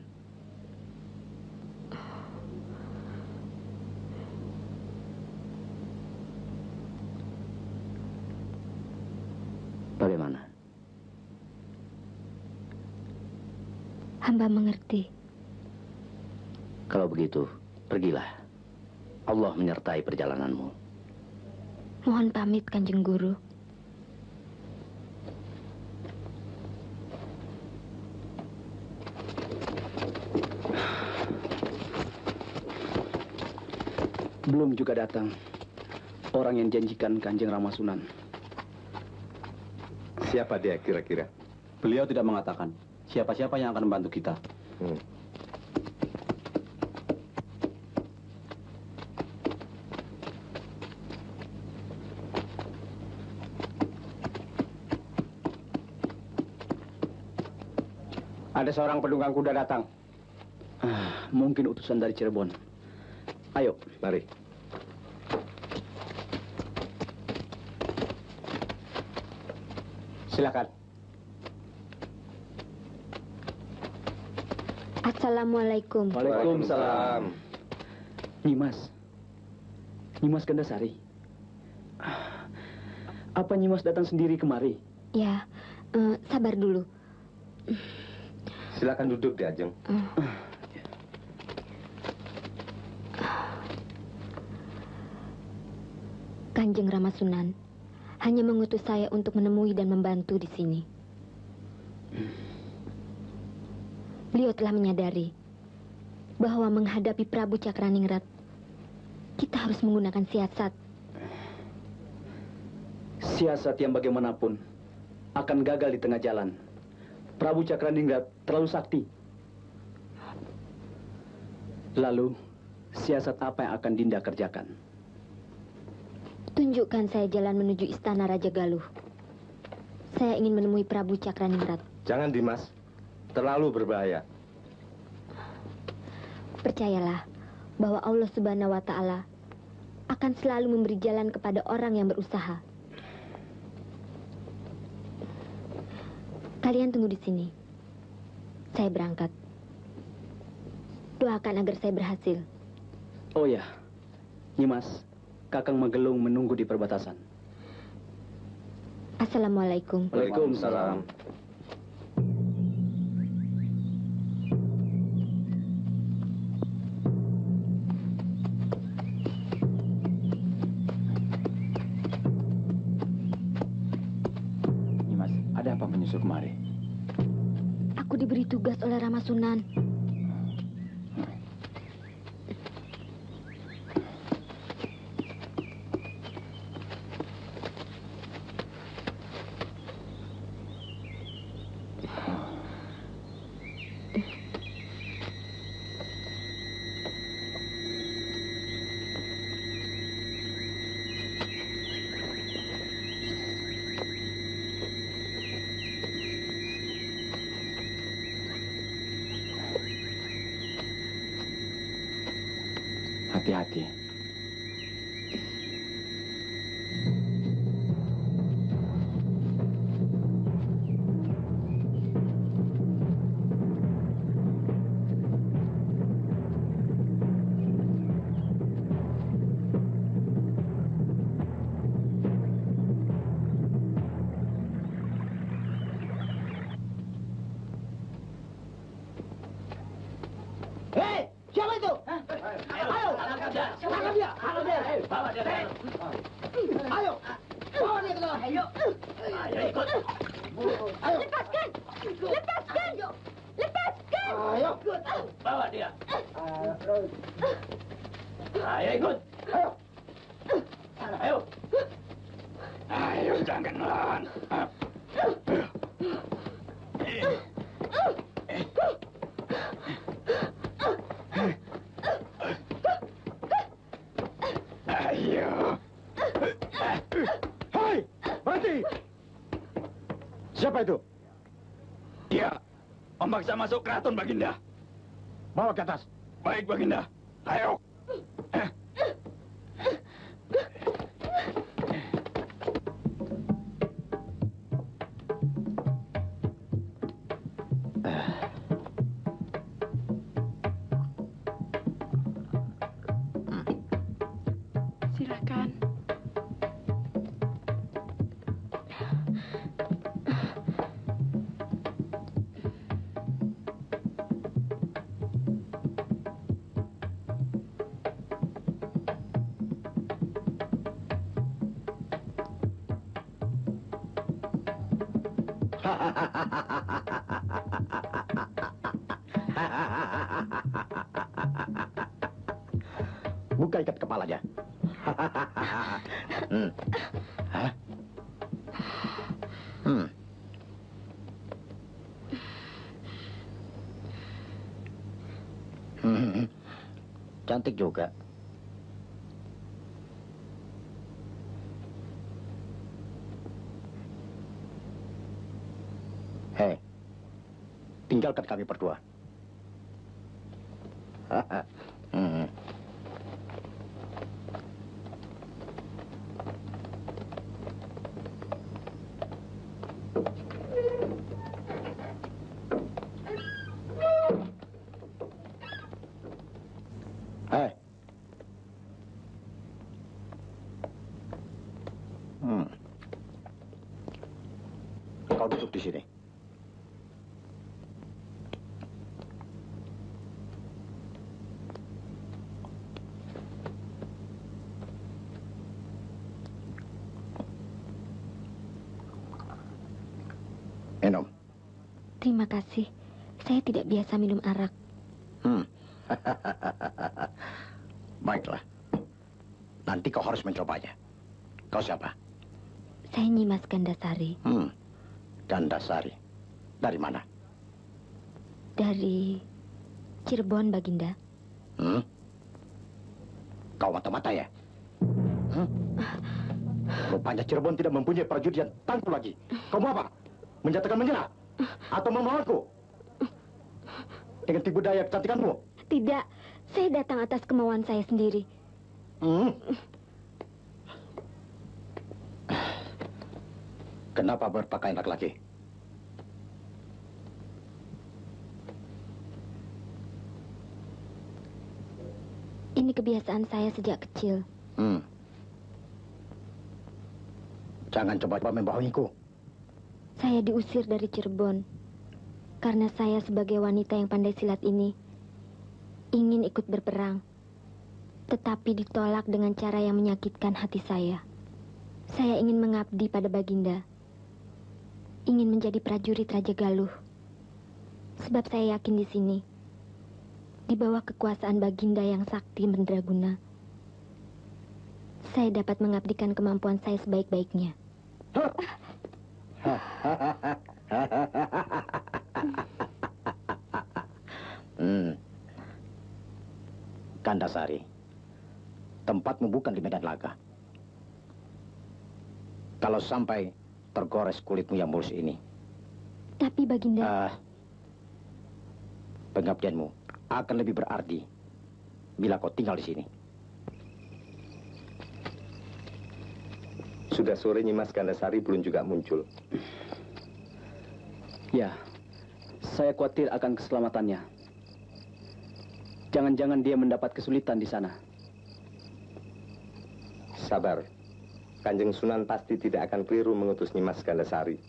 Bagaimana? Hamba mengerti. Kalau begitu, pergilah. Allah menyertai perjalananmu. Mohon pamit, Kanjeng Guru. Belum juga datang orang yang janjikan Kanjeng Ramasunan. Siapa dia kira-kira? Beliau tidak mengatakan siapa-siapa yang akan membantu kita. Ada seorang penunggang kuda datang. Mungkin utusan dari Cirebon. Ayo. Mari. Silakan. Assalamualaikum. Waalaikumsalam. Nyimas. Nyimas Gandasari. Apa Nyimas datang sendiri kemari? Ya, sabar dulu. Silakan duduk, Di Ajeng. Kanjeng Ramasunan hanya mengutus saya untuk menemui dan membantu di sini. Beliau telah menyadari bahwa menghadapi Prabu Cakraningrat, kita harus menggunakan siasat. Siasat yang bagaimanapun akan gagal di tengah jalan. Prabu Cakraningrat terlalu sakti. Lalu, siasat apa yang akan Dinda kerjakan? Tunjukkan saya jalan menuju istana Raja Galuh. Saya ingin menemui Prabu Cakraningrat. Jangan, Dimas. Terlalu berbahaya. Percayalah bahwa Allah Subhanahu wa Ta'ala akan selalu memberi jalan kepada orang yang berusaha. Kalian tunggu di sini. Saya berangkat. Doakan agar saya berhasil. Oh ya, Nyimas, Kakang Magelung menunggu di perbatasan. Assalamualaikum. Waalaikumsalam. Nyimas, ada apa menyusul kemari? Aku diberi tugas oleh Ramasunan. Hati-hati. Hei, siapa itu? Ayo, tangkap dia. Tangkap dia. Tangkap dia. Bawa dia. Ayo, bawa dia ke dalam. Ayo. Ayo ikut. Ayo. Lepaskan! Lepaskan! Lepaskan! Ayo. Bawa dia. Ayo ikut. Ayo. Ayo. Ayo, jangan melawan. Ayo. Hei, berhenti. Siapa itu? Dia memaksa masuk keraton, Baginda. Bawa ke atas. Baik, Baginda. Ayo. Silakan. Buka ikat kepalanya. Hah? Cantik juga. Hei, tinggalkan kami berdua. Hei. Kau duduk di sini. Minum. Terima kasih. Saya tidak biasa minum arak. Baiklah. Nanti kau harus mencobanya. Kau siapa? Saya Nyimas Gandasari. Gandasari. Dari mana? Dari Cirebon, Baginda. Kau mata-mata ya? Rupanya Cirebon tidak mempunyai prajurit yang tangguh lagi. Kau mau apa? Menjatuhkan menyerah? Atau mau melawanku? Dengan tipu daya kecantikanmu? Tidak, saya datang atas kemauan saya sendiri. Kenapa berpakaian laki-laki? Ini kebiasaan saya sejak kecil. Jangan coba-coba membohongiku. Saya diusir dari Cirebon karena saya sebagai wanita yang pandai silat ini ingin ikut berperang, tetapi ditolak dengan cara yang menyakitkan hati saya. Saya ingin mengabdi pada Baginda, ingin menjadi prajurit Raja Galuh, sebab saya yakin di sini, di bawah kekuasaan Baginda yang sakti mendraguna, saya dapat mengabdikan kemampuan saya sebaik-baiknya. Gandasari, tempatmu bukan di medan laga. Kalau sampai tergores kulitmu yang mulus ini. Tapi Baginda... pengabdianmu akan lebih berarti bila kau tinggal di sini. Sudah sore Nyimas Gandasari belum juga muncul. Ya, saya khawatir akan keselamatannya. Jangan-jangan dia mendapat kesulitan di sana. Sabar. Kanjeng Sunan pasti tidak akan keliru mengutus Nyimas Gandasari.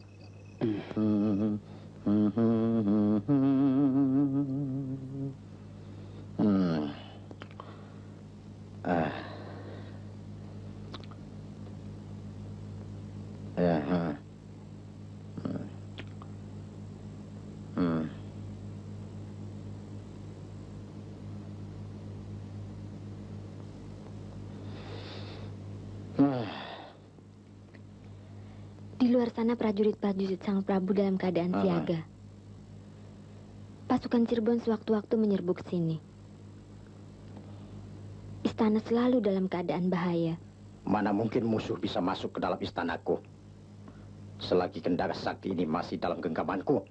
Di luar sana prajurit-prajurit Sang Prabu dalam keadaan siaga. Pasukan Cirebon sewaktu-waktu menyerbu ke sini. Istana selalu dalam keadaan bahaya. Mana mungkin musuh bisa masuk ke dalam istanaku selagi Kendara Sakti ini masih dalam genggamanku.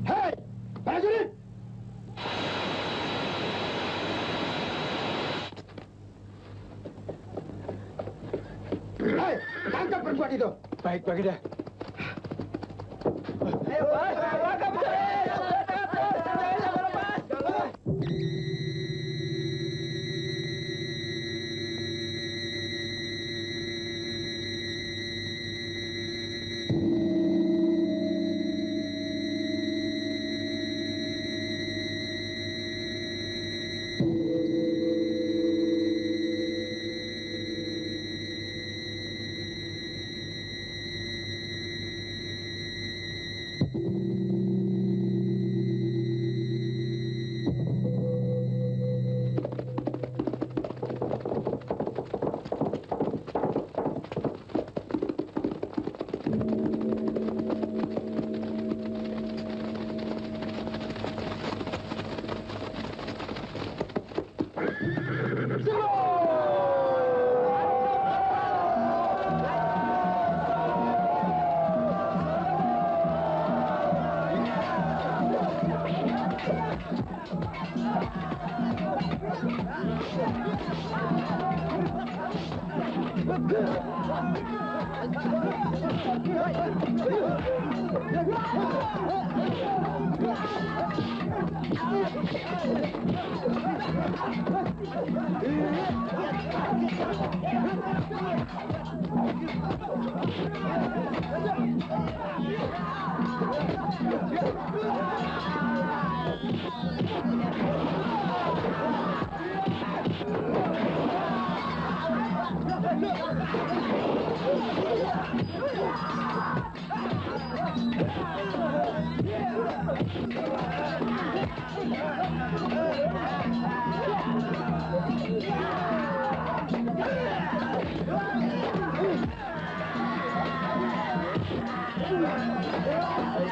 Hei, prajurit! Hei, tangkap perempuan itu. Baik, Baginda. Ayo,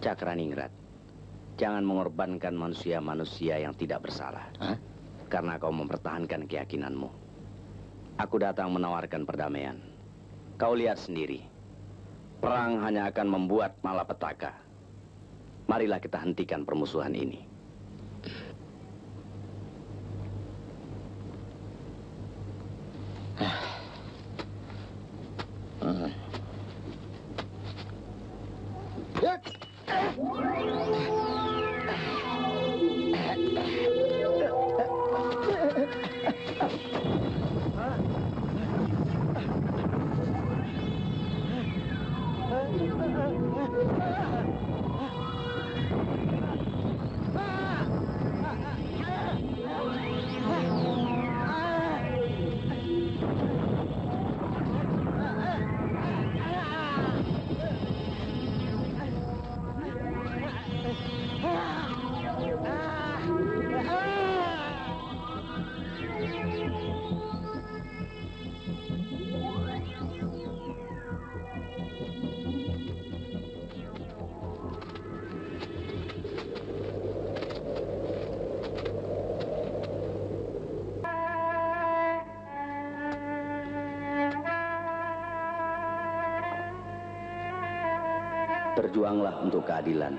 Cakraningrat, jangan mengorbankan manusia-manusia yang tidak bersalah. Karena kau mempertahankan keyakinanmu. Aku datang menawarkan perdamaian. Kau lihat sendiri, perang hanya akan membuat malapetaka. Marilah kita hentikan permusuhan ini. Berjuanglah untuk keadilan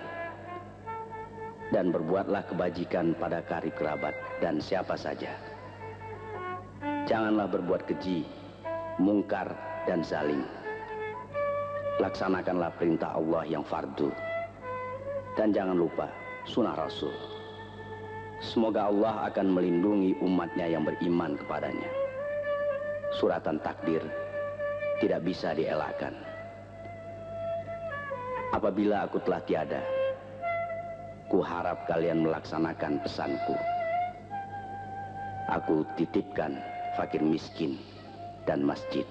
dan berbuatlah kebajikan pada karib kerabat dan siapa saja. Janganlah berbuat keji, mungkar dan zalim. Laksanakanlah perintah Allah yang fardu dan jangan lupa sunnah Rasul. Semoga Allah akan melindungi umatnya yang beriman kepadanya. Suratan takdir tidak bisa dielakkan. Apabila aku telah tiada, kuharap kalian melaksanakan pesanku. Aku titipkan fakir miskin dan masjid.